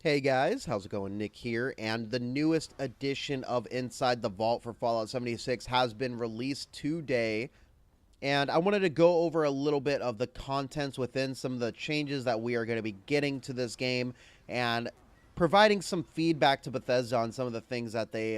Hey guys, how's it going? Nick here, and the newest edition of Inside the Vault for Fallout 76 has been released today, and I wanted to go over a little bit of the contents within some of the changes that we are going to be getting to this game, and providing some feedback to Bethesda on some of the things that they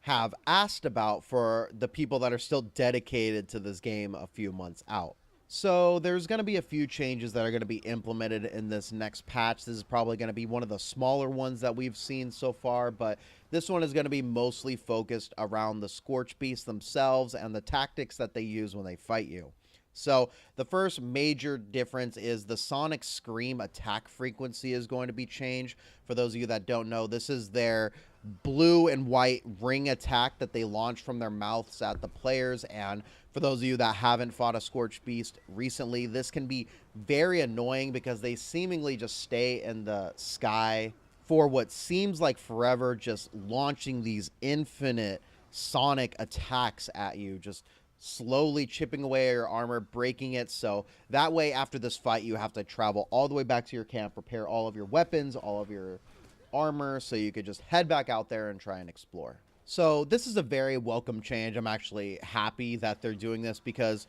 have asked about for the people that are still dedicated to this game a few months out. So there's going to be a few changes that are going to be implemented in this next patch. This is probably going to be one of the smaller ones that we've seen so far, but this one is going to be mostly focused around the Scorchbeast themselves and the tactics that they use when they fight you. So the first major difference is the Sonic Scream attack frequency is going to be changed. For those of you that don't know, this is their blue and white ring attack that they launch from their mouths at the players. And for those of you that haven't fought a Scorchbeast recently, this can be very annoying because they seemingly just stay in the sky for what seems like forever, just launching these infinite sonic attacks at you, just slowly chipping away your armor, breaking it. So that way, after this fight, you have to travel all the way back to your camp, prepare all of your weapons, all of your armor, so you could just head back out there and try and explore. So this is a very welcome change. I'm actually happy that they're doing this because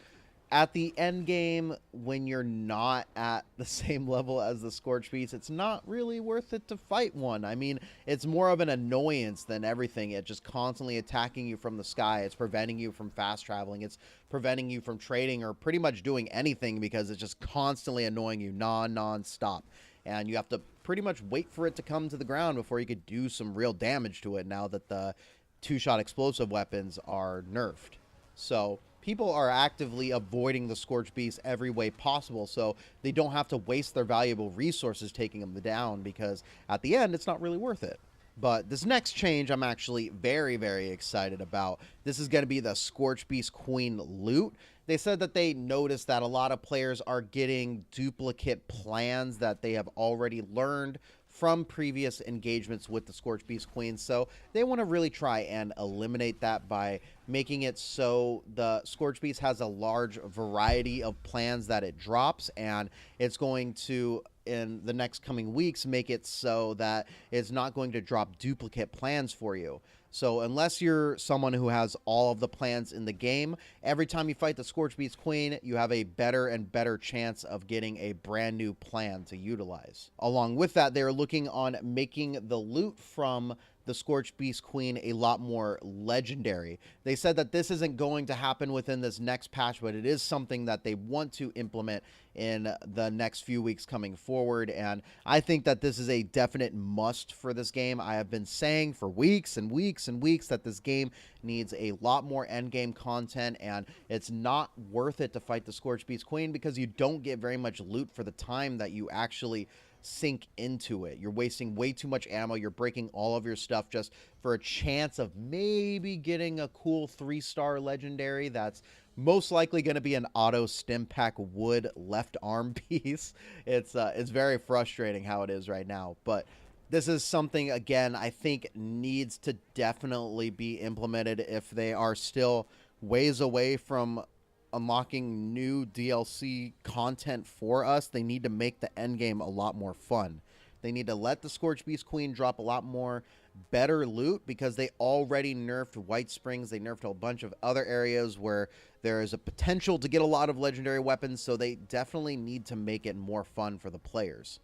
at the end game, when you're not at the same level as the Scorchbeast, it's not really worth it to fight one. I mean, it's more of an annoyance than everything. It's just constantly attacking you from the sky. It's preventing you from fast traveling. It's preventing you from trading or pretty much doing anything because it's just constantly annoying you non-stop. And you have to pretty much wait for it to come to the ground before you could do some real damage to it now that the two-shot explosive weapons are nerfed. So people are actively avoiding the Scorchbeast every way possible so they don't have to waste their valuable resources taking them down, because at the end it's not really worth it. But this next change I'm actually very excited about. This is going to be the Scorchbeast Queen loot. They said that they noticed that a lot of players are getting duplicate plans that they have already learned from previous engagements with the Scorchbeast Queen. So they want to really try and eliminate that by making it so the Scorchbeast has a large variety of plans that it drops, and it's going to, in the next coming weeks, make it so that it's not going to drop duplicate plans for you. So unless you're someone who has all of the plans in the game, every time you fight the Scorchbeast Queen, you have a better and better chance of getting a brand new plan to utilize. Along with that, they're looking on making the loot from the Scorchbeast Queen a lot more legendary. They said that this isn't going to happen within this next patch, but it is something that they want to implement in the next few weeks coming forward, and I think that this is a definite must for this game. I have been saying for weeks and weeks and weeks that this game needs a lot more endgame content, and it's not worth it to fight the Scorchbeast Queen because you don't get very much loot for the time that you actually sink into it. You're wasting way too much ammo. You're breaking all of your stuff just for a chance of maybe getting a cool 3-star legendary that's most likely going to be an auto stim pack wood left arm piece. It's very frustrating how it is right now, but this is something, again, I think needs to definitely be implemented if they are still ways away from unlocking new DLC content for us. They need to make the end game a lot more fun. They need to let the Scorchbeast Queen drop a lot more better loot because they already nerfed White Springs. They nerfed a bunch of other areas where there is a potential to get a lot of legendary weapons, so they definitely need to make it more fun for the players.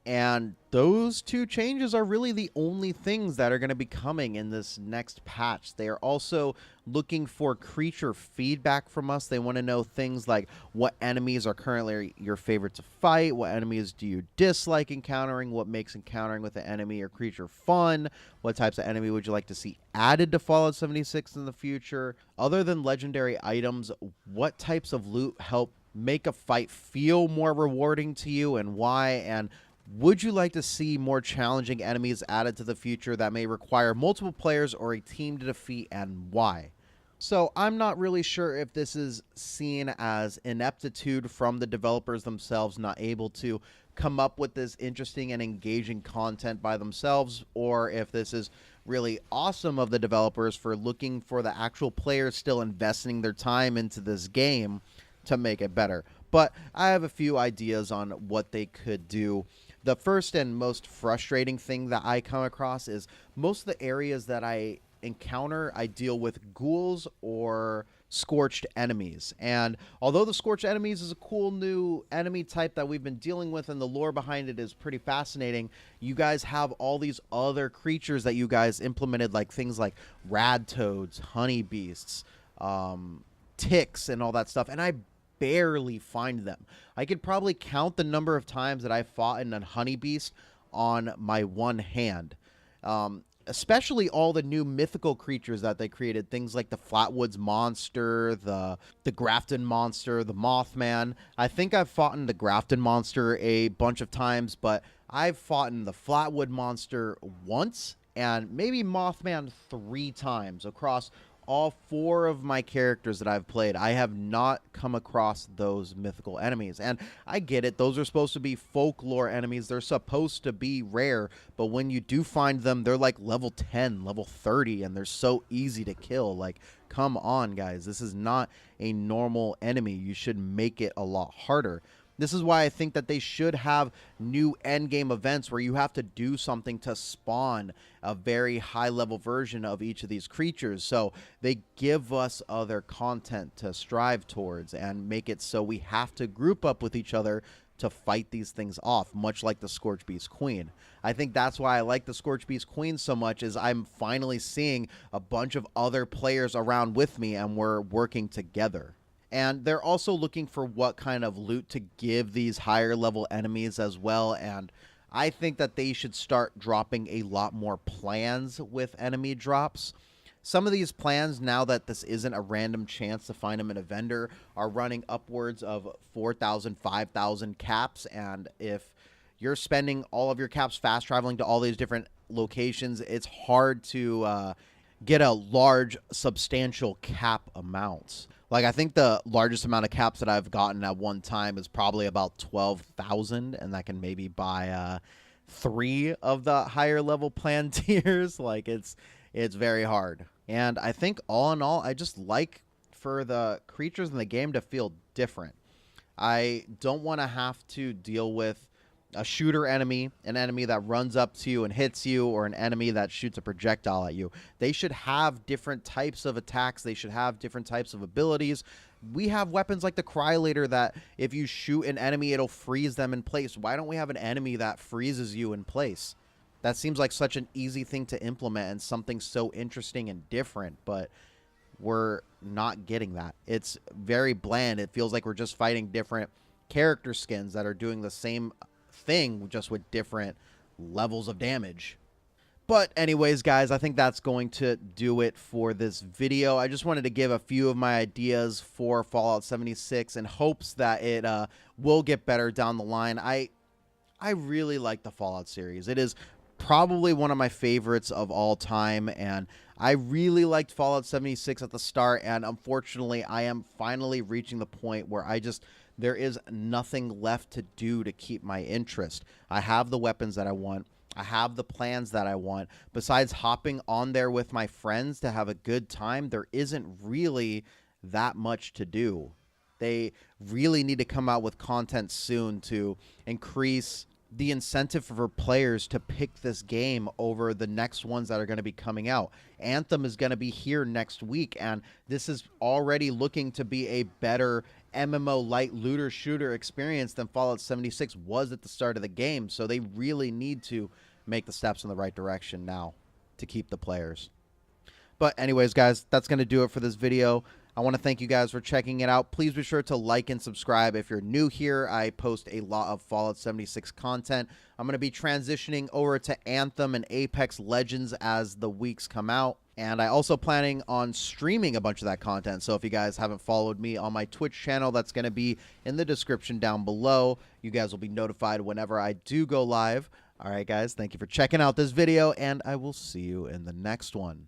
And those two changes are really the only things that are going to be coming in this next patch. They are also looking for creature feedback from us. They want to know things like what enemies are currently your favorite to fight, what enemies do you dislike encountering, what makes encountering with an enemy or creature fun, what types of enemy would you like to see added to Fallout 76 in the future. Other than legendary items, what types of loot help make a fight feel more rewarding to you and why, and would you like to see more challenging enemies added to the future that may require multiple players or a team to defeat, and why? So I'm not really sure if this is seen as ineptitude from the developers themselves, not able to come up with this interesting and engaging content by themselves, or if this is really awesome of the developers for looking for the actual players still investing their time into this game to make it better. But I have a few ideas on what they could do. The first and most frustrating thing that I come across is most of the areas that I encounter, I deal with ghouls or scorched enemies. And although the scorched enemies is a cool new enemy type that we've been dealing with and the lore behind it is pretty fascinating, you guys have all these other creatures that you guys implemented, like things like rad toads, honey beasts, ticks, and all that stuff. And I barely find them. I could probably count the number of times that I fought in a honey beast on my one hand. Especially all the new mythical creatures that they created, things like the Flatwoods monster, the Grafton monster, the Mothman. I think I've fought in the Grafton monster a bunch of times, but I've fought in the Flatwood monster once and maybe Mothman 3 times across all 4 of my characters that I've played. I have not come across those mythical enemies. And I get it. Those are supposed to be folklore enemies. They're supposed to be rare. But when you do find them, they're like level 10, level 30, and they're so easy to kill. Like, come on, guys. This is not a normal enemy. You should make it a lot harder. This is why I think that they should have new endgame events where you have to do something to spawn a very high-level version of each of these creatures. So they give us other content to strive towards and make it so we have to group up with each other to fight these things off, much like the Scorchbeast Queen. I think that's why I like the Scorchbeast Queen so much, is I'm finally seeing a bunch of other players around with me and we're working together. And they're also looking for what kind of loot to give these higher level enemies as well. And I think that they should start dropping a lot more plans with enemy drops. Some of these plans, now that this isn't a random chance to find them in a vendor, are running upwards of 4,000, 5,000 caps. And if you're spending all of your caps fast traveling to all these different locations, it's hard to get a large, substantial cap amounts. Like, I think the largest amount of caps that I've gotten at one time is probably about 12,000, and that can maybe buy 3 of the higher level plan tiers. Like, it's very hard. And I think all in all, I just like for the creatures in the game to feel different. I don't want to have to deal with a shooter enemy, an enemy that runs up to you and hits you, or an enemy that shoots a projectile at you. They should have different types of attacks. They should have different types of abilities. We have weapons like the Cryolator that if you shoot an enemy, it'll freeze them in place. Why don't we have an enemy that freezes you in place? That seems like such an easy thing to implement and something so interesting and different, but we're not getting that. It's very bland. It feels like we're just fighting different character skins that are doing the same thing, just with different levels of damage. But anyways, guys, I think that's going to do it for this video. I just wanted to give a few of my ideas for Fallout 76 in hopes that it will get better down the line. I really like the Fallout series. It is probably one of my favorites of all time, and I really liked Fallout 76 at the start, and unfortunately I am finally reaching the point where there is nothing left to do to keep my interest. I have the weapons that I want. I have the plans that I want. Besides hopping on there with my friends to have a good time, there isn't really that much to do. They really need to come out with content soon to increase the incentive for players to pick this game over the next ones that are going to be coming out. Anthem is going to be here next week, and this is already looking to be a better MMO light looter shooter experience than Fallout 76 was at the start of the game. So they really need to make the steps in the right direction now to keep the players. But anyways, guys, that's going to do it for this video. I want to thank you guys for checking it out. Please be sure to like and subscribe if you're new here. I post a lot of Fallout 76 content. I'm going to be transitioning over to Anthem and Apex Legends as the weeks come out. And I also planning on streaming a bunch of that content. So if you guys haven't followed me on my Twitch channel, that's going to be in the description down below. You guys will be notified whenever I do go live. All right, guys, thank you for checking out this video, and I will see you in the next one.